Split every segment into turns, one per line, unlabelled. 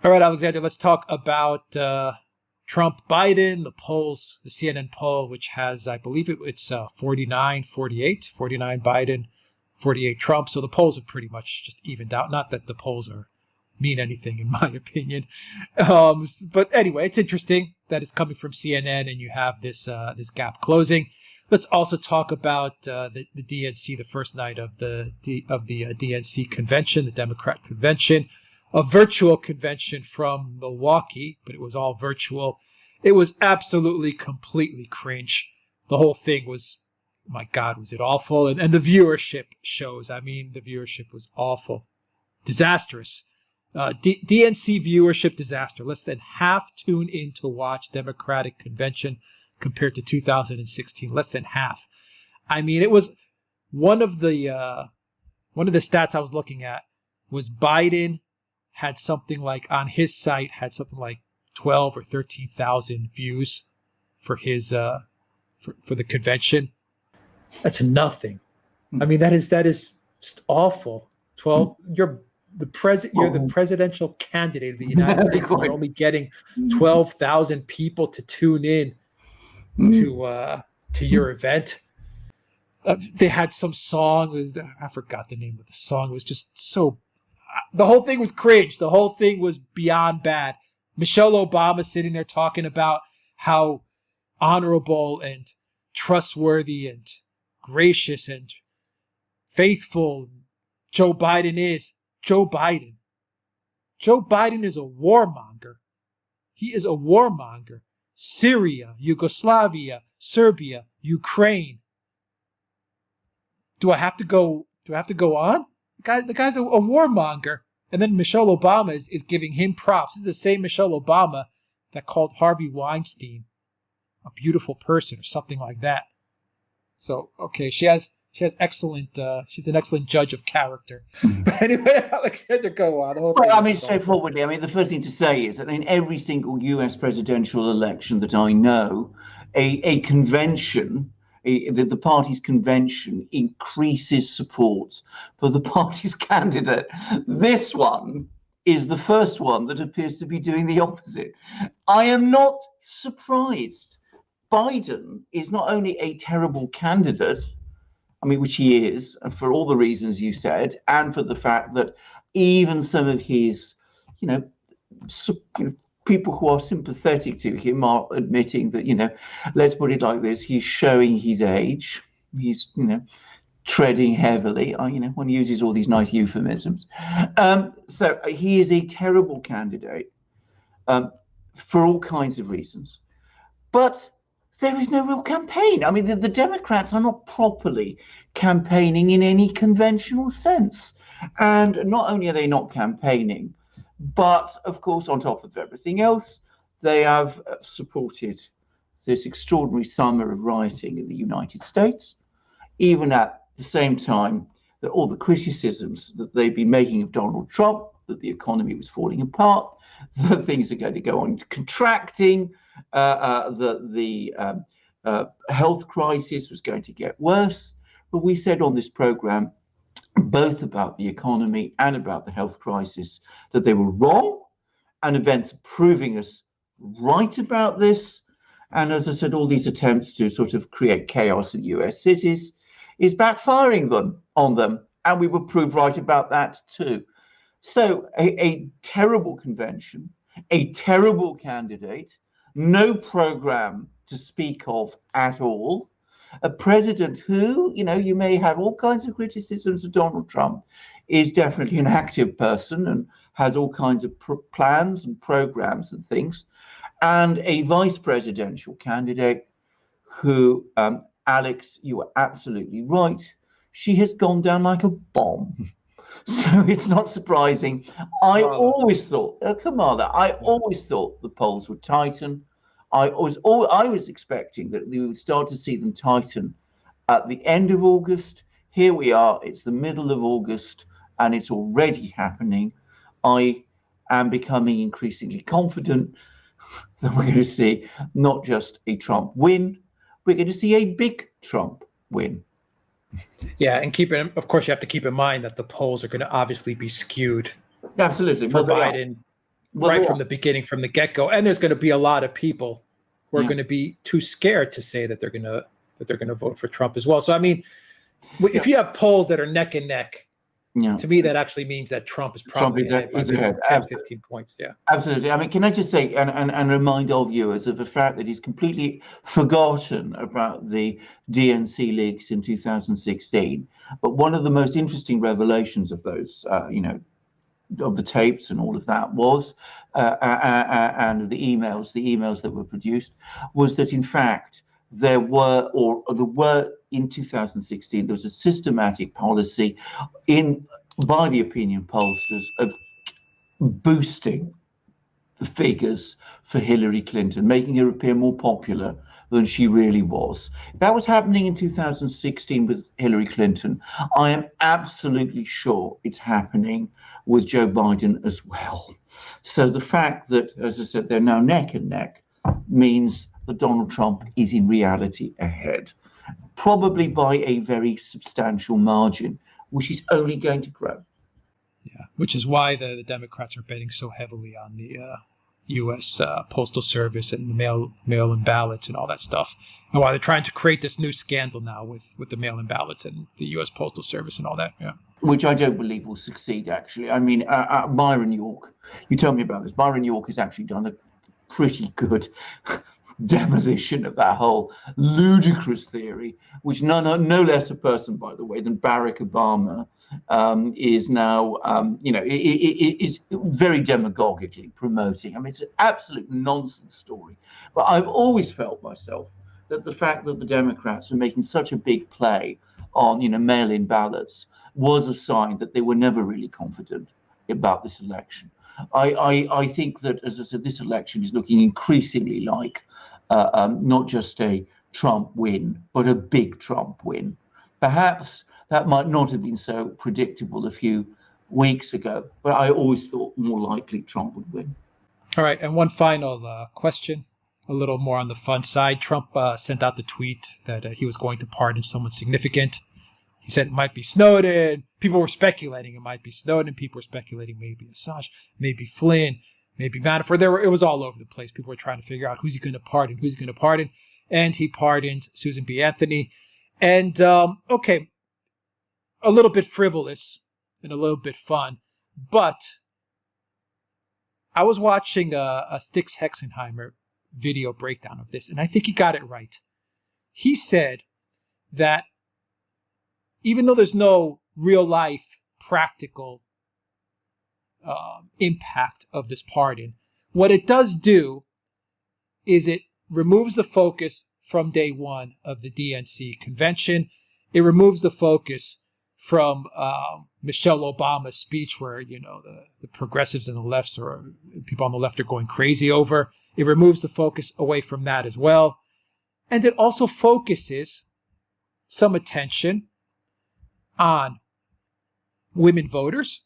All right, Alexander, let's talk about Trump Biden, the polls, the CNN poll, which has, I believe it's 49, 48, 49 Biden, 48 Trump. So the polls are pretty much just evened out. Not that the polls mean anything, in my opinion. But anyway, it's interesting that it's coming from CNN and you have this gap closing. Let's also talk about the DNC, the first night of the DNC convention, the Democrat convention, a virtual convention from Milwaukee, but it was all virtual. It was absolutely, completely cringe. The whole thing was, my God, was it awful? And the viewership shows. I mean, the viewership was awful, disastrous. DNC viewership disaster. Less than half tune in to watch Democratic convention compared to 2016. Less than half. I mean, it was one of the stats I was looking at was Biden had something like, on his site, had something like 12 or 13,000 views for his for the convention. That's nothing. I mean, that is just awful. 12. You're the presidential candidate of the United States. And you're only getting 12,000 people to tune in to your event. They had some song. I forgot the name of the song. It was just so. The whole thing was cringe. The whole thing was beyond bad. Michelle Obama sitting there talking about how honorable and trustworthy and gracious and faithful Joe Biden is. Joe Biden is a warmonger. He is a warmonger. Syria, Yugoslavia, Serbia, Ukraine. Do I have to go on? The guy's a warmonger. And then Michelle Obama is giving him props. This is the same Michelle Obama that called Harvey Weinstein a beautiful person or something like that. So, okay, she has excellent, she's an excellent judge of character. But anyway, Alexander, go on.
Well, I mean, straightforwardly, I mean, the first thing to say is that in every single US presidential election that I know, a convention, the party's convention increases support for the party's candidate. This one is the first one that appears to be doing the opposite. I am not surprised. Biden is not only a terrible candidate, I mean, which he is, and for all the reasons you said, and for the fact that even some of his, people who are sympathetic to him are admitting that, let's put it like this, he's showing his age. He's, treading heavily. One uses all these nice euphemisms. So he is a terrible candidate for all kinds of reasons. But there is no real campaign. I mean, the Democrats are not properly campaigning in any conventional sense. And not only are they not campaigning, but, of course, on top of everything else, they have supported this extraordinary summer of rioting in the United States, even at the same time that all the criticisms that they've been making of Donald Trump, that the economy was falling apart, that things are going to go on contracting, the health crisis was going to get worse. But we said on this program, both about the economy and about the health crisis, that they were wrong, and events are proving us right about this. And as I said, all these attempts to sort of create chaos in US cities is backfiring on them. And we were proved right about that too. So a terrible convention, a terrible candidate, no program to speak of at all. A president who, you may have all kinds of criticisms of Donald Trump, is definitely an active person and has all kinds of plans and programs and things. And a vice presidential candidate who, Alex, you are absolutely right. She has gone down like a bomb. So it's not surprising. I always thought the polls would tighten. I was expecting that we would start to see them tighten at the end of August. Here we are, it's the middle of August, and it's already happening. I am becoming increasingly confident that we're going to see not just a Trump win, we're going to see a big Trump win.
Yeah, and of course, you have to keep in mind that the polls are going to obviously be skewed.
Absolutely.
For Biden. right from the beginning, from the get-go. And there's going to be a lot of people who are going to be too scared to say that they're going to vote for Trump as well. So I mean, if you have polls that are neck and neck, to me that actually means that Trump is probably ahead by 10, 15 points. Yeah,
absolutely. I mean, can I just say and remind all viewers of the fact that he's completely forgotten about the DNC leaks in 2016. But one of the most interesting revelations of those, of the tapes and all of that was, and the emails that were produced, was that in fact there were in 2016 there was a systematic policy by the opinion pollsters of boosting the figures for Hillary Clinton, making her appear more popular than she really was. If that was happening in 2016 with Hillary Clinton, I am absolutely sure it's happening with Joe Biden as well. So the fact that, as I said, they're now neck and neck means that Donald Trump is in reality ahead, probably by a very substantial margin, which is only going to grow.
Yeah, which is why the Democrats are betting so heavily on the U.S. Postal Service and the mail-in ballots and all that stuff, and why they're trying to create this new scandal now with the mail-in ballots and the U.S. Postal Service and all that. Yeah,
which I don't believe will succeed. Actually, I mean, Byron York. You tell me about this. Byron York has actually done a pretty good demolition of that whole ludicrous theory, which no less a person, by the way, than Barack Obama is now, is very demagogically promoting. I mean, it's an absolute nonsense story. But I've always felt myself that the fact that the Democrats are making such a big play on, mail-in ballots was a sign that they were never really confident about this election. I think that, as I said, this election is looking increasingly like not just a Trump win, but a big Trump win. Perhaps that might not have been so predictable a few weeks ago, but I always thought more likely Trump would win.
All right, and one final question, a little more on the fun side. Trump sent out the tweet that he was going to pardon someone significant. He said it might be Snowden. People were speculating it might be Snowden. People were speculating maybe Assange, maybe Flynn, maybe Manafort. It was all over the place. People were trying to figure out who's he going to pardon. And he pardoned Susan B. Anthony. And, okay, a little bit frivolous and a little bit fun. But I was watching a Styx Hexenheimer video breakdown of this, and I think he got it right. He said that even though there's no real life practical impact of this pardon, what it does do is it removes the focus from day one of the DNC convention. It removes the focus from Michelle Obama's speech where, the progressives and the lefts or people on the left are going crazy over. It removes the focus away from that as well. And it also focuses some attention on women voters.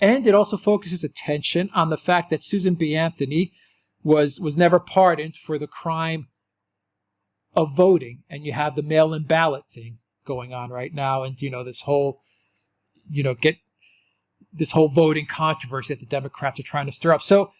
And it also focuses attention on the fact that Susan B. Anthony was never pardoned for the crime of voting. And you have the mail-in ballot thing going on right now. And, this whole, this whole voting controversy that the Democrats are trying to stir up. So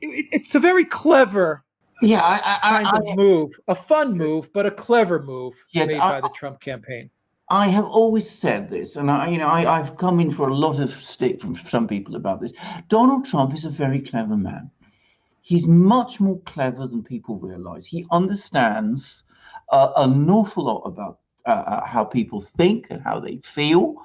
it's a very clever kind of move, a fun move, but a clever move made by the Trump campaign.
I have always said this, and I've come in for a lot of stick from some people about this. Donald Trump is a very clever man. He's much more clever than people realize. He understands an awful lot about how people think and how they feel.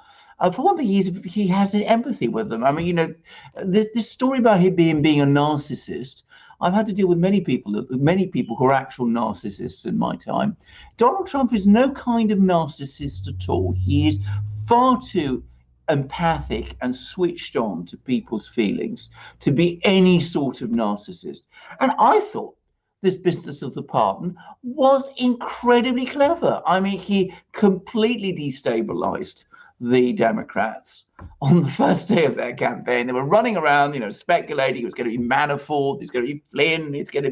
For one thing, he has an empathy with them. I mean, this story about him being a narcissist, I've had to deal with many people who are actual narcissists in my time. Donald Trump is no kind of narcissist at all. He is far too empathic and switched on to people's feelings to be any sort of narcissist. And I thought this business of the pardon was incredibly clever. I mean, he completely destabilized the Democrats on the first day of their campaign. They were running around, speculating it was going to be Manafort, it's going to be Flynn, it's going to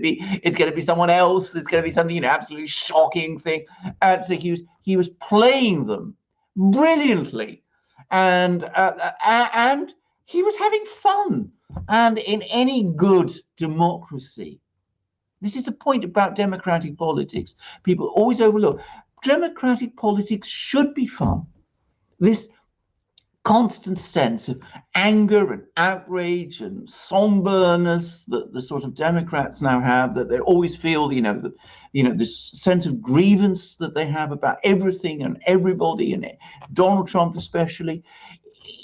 be someone else, it's going to be something, absolutely shocking thing. So he was playing them brilliantly, and he was having fun. And in any good democracy, this is a point about democratic politics. People always overlook. Democratic politics should be fun. This constant sense of anger and outrage and somberness that the sort of Democrats now have, that they always feel, this sense of grievance that they have about everything and everybody, and Donald Trump especially.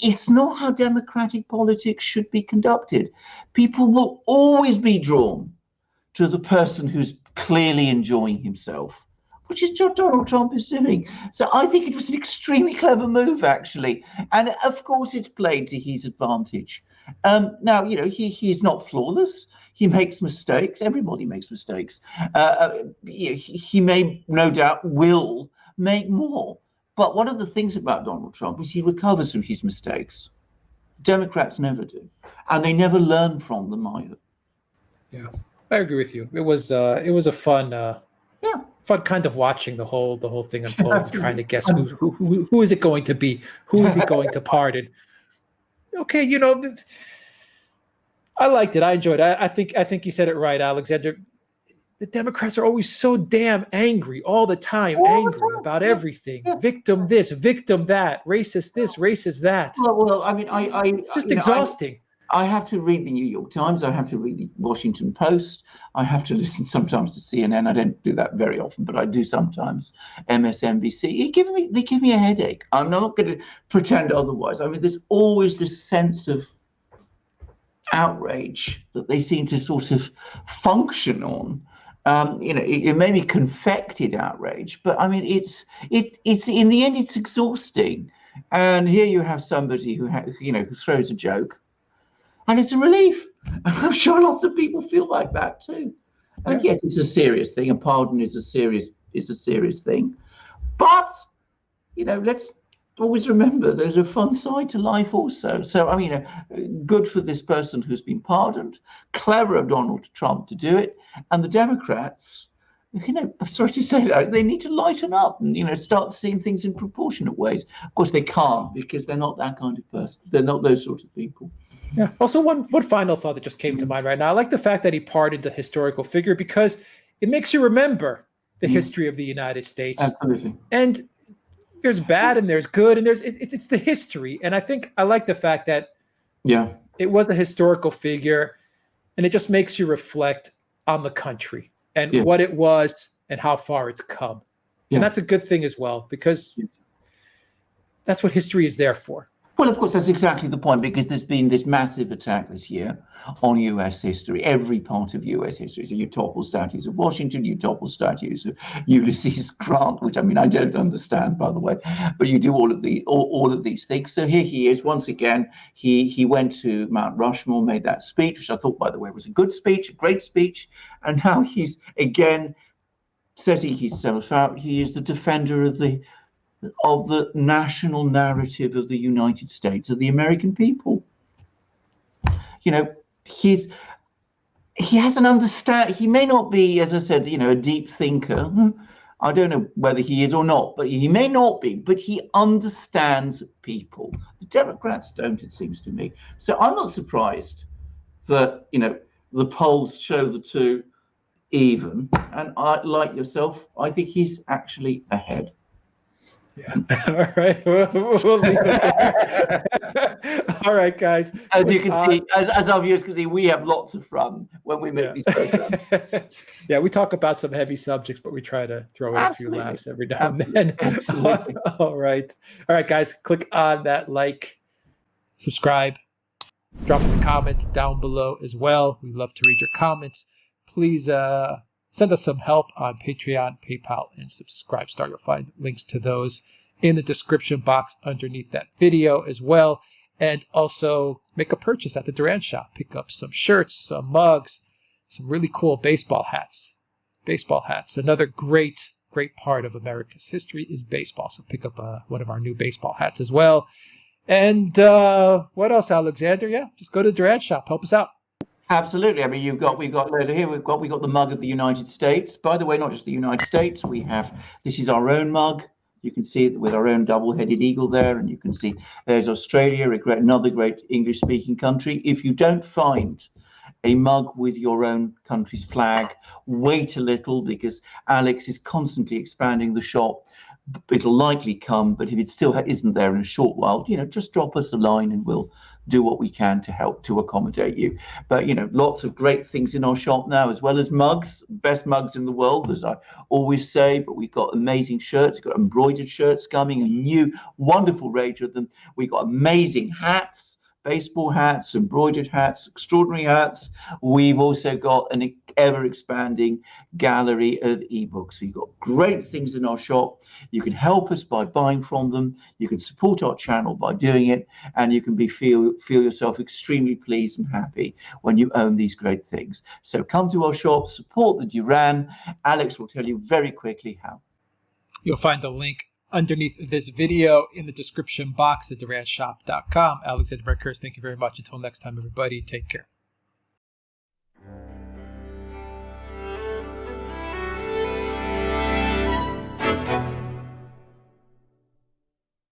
It's not how democratic politics should be conducted. People will always be drawn to the person who's clearly enjoying himself, which is what Donald Trump is doing. So I think it was an extremely clever move, actually. And of course, it's played to his advantage. Now, he's not flawless. He makes mistakes. Everybody makes mistakes. He may, no doubt, will make more. But one of the things about Donald Trump is he recovers from his mistakes. Democrats never do. And they never learn from them either.
Yeah, I agree with you. It was a fun kind of watching the whole thing unfold, trying to guess who is it going to be, who is he going to pardon. Okay, I liked it. I enjoyed it. I think you said it right, Alexander. The Democrats are always so damn angry all the time, angry about everything. Yeah. Victim this, victim that, racist this, racist that.
Well, I mean,
it's just exhausting.
I have to read the New York Times. I have to read the Washington Post. I have to listen sometimes to CNN. I don't do that very often, but I do sometimes. MSNBC. They give me a headache. I'm not going to pretend otherwise. I mean, there's always this sense of outrage that they seem to sort of function on. It may be confected outrage, but I mean, it's in the end, it's exhausting. And here you have somebody who throws a joke, and it's a relief. I'm sure lots of people feel like that too. And yes, it's a serious thing. A pardon is a serious thing. But let's always remember there's a fun side to life also. So I mean, good for this person who's been pardoned. Clever of Donald Trump to do it. And the Democrats, I'm sorry to say that, they need to lighten up and start seeing things in proportionate ways. Of course, they can't, because they're not that kind of person. They're not those sort of people.
Yeah. Also, one final thought that just came to mind right now. I like the fact that he pardoned a historical figure, because it makes you remember the history of the United States.
Absolutely.
And there's bad and there's good, and it's the history. And I think I like the fact that it was a historical figure, and it just makes you reflect on the country and what it was and how far it's come. And that's a good thing as well, because that's what history is there for.
Well, of course, that's exactly the point, because there's been this massive attack this year on U.S. history, every part of U.S. history. So you topple statues of Washington, you topple statues of Ulysses Grant, which I mean, I don't understand, by the way, but you do all of these things. So here he is once again. He went to Mount Rushmore, made that speech, which I thought, by the way, was a good speech, a great speech. And now he's again setting himself out. He is the defender of the national narrative of the United States, of the American people. He has an understand. He may not be, as I said, a deep thinker. I don't know whether he is or not, but he may not be, but he understands people. The Democrats don't, it seems to me. So I'm not surprised that, the polls show the two even. And like yourself, I think he's actually ahead.
Yeah. All right. We'll leave it there. All right, guys.
As you can see, as our viewers can see, we have lots of fun when we make these programs.
Yeah, we talk about some heavy subjects, but we try to throw in a few laughs every now and then. Absolutely. All right, guys. Click on that like, subscribe, drop us a comment down below as well. We love to read your comments. Please send us some help on Patreon, PayPal, and Subscribestar. You'll find links to those in the description box underneath that video as well. And also make a purchase at the Duran shop. Pick up some shirts, some mugs, some really cool baseball hats. Another great part of America's history is baseball. So pick up one of our new baseball hats as well. And what else, Alexander? Yeah, just go to the Duran shop. Help us out.
Absolutely. I mean, we've got later here. We've got the mug of the United States. By the way, not just the United States. This is our own mug. You can see it with our own double-headed eagle there, and you can see there's Australia, another great English-speaking country. If you don't find a mug with your own country's flag, wait a little, because Alex is constantly expanding the shop. It'll likely come, but if it still isn't there in a short while, just drop us a line and we'll do what we can to help to accommodate you. But lots of great things in our shop now, as well as mugs, best mugs in the world, as I always say. But we've got amazing shirts, we've got embroidered shirts coming, a new wonderful range of them. We've got amazing hats, baseball hats, embroidered hats, extraordinary hats. We've also got an ever-expanding gallery of ebooks. We've got great things in our shop. You can help us by buying from them. You can support our channel by doing it, and you can feel yourself extremely pleased and happy when you own these great things. So come to our shop, support the Duran. Alex will tell you very quickly how.
You'll find the link underneath this video in the description box at duranshop.com. Alexander Marquez, thank you very much. Until next time, everybody, take care.